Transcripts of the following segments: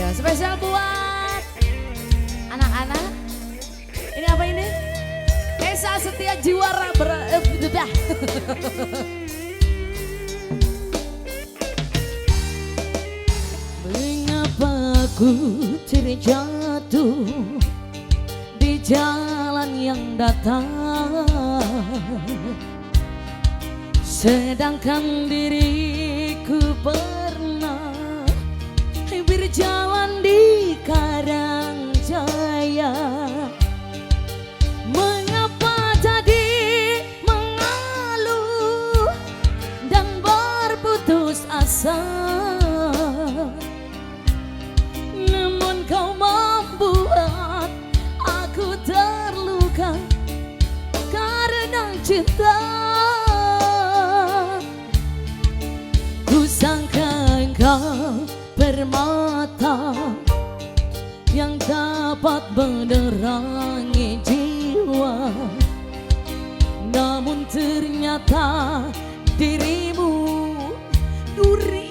Ya, spesial buat anak-anak. Ini apa ini? Esa Setia Jiwara dah. Mengapa aku terjatuh di jalan yang datar, sedangkan diriku pernah berjalan di Karangjaya. Mengapa jadi mengeluh dan berputus asa, namun kau membuat aku terluka karena cinta. Ku sangka engkau permata yang dapat menerangi jiwa, namun ternyata dirimu duri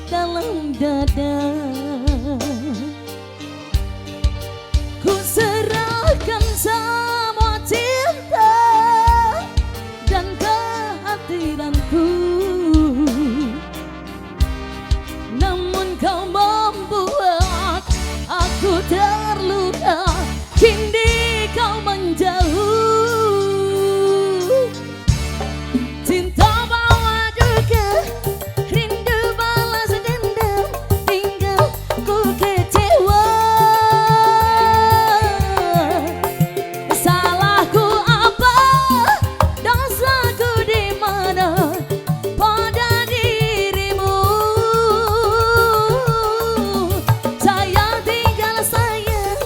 dalam dada. Ku serahkan semua cinta dan kehadiranku, namun kau membuat aku terluka. Kini kau menjauh, cinta bawa duka, rindu balas dendam, hingga ku kecewa. Salahku apa, dosaku di mana pada dirimu. Saya tinggal sayang,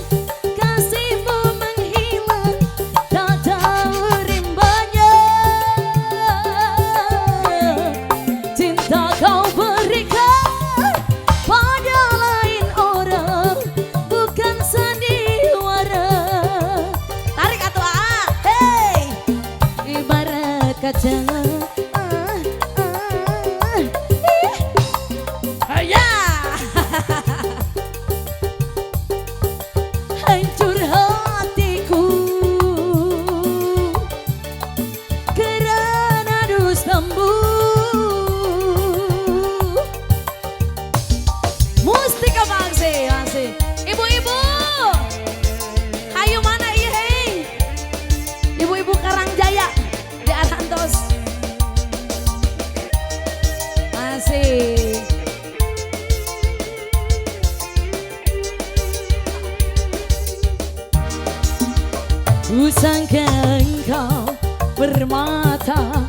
kasihmu menghilang, tak tahu rimbanya. Cinta kau berikan pada lain orang, bukan sandiwara. Tarik atau hey, ibarat kaca. Ya, hancur hatiku karena dustamu. Mustika Bangsi, masih ibu-ibu. Hayu mana iya hei? Ibu-ibu Karangjaya di Arantos. Masih. Ku sangka engkau permata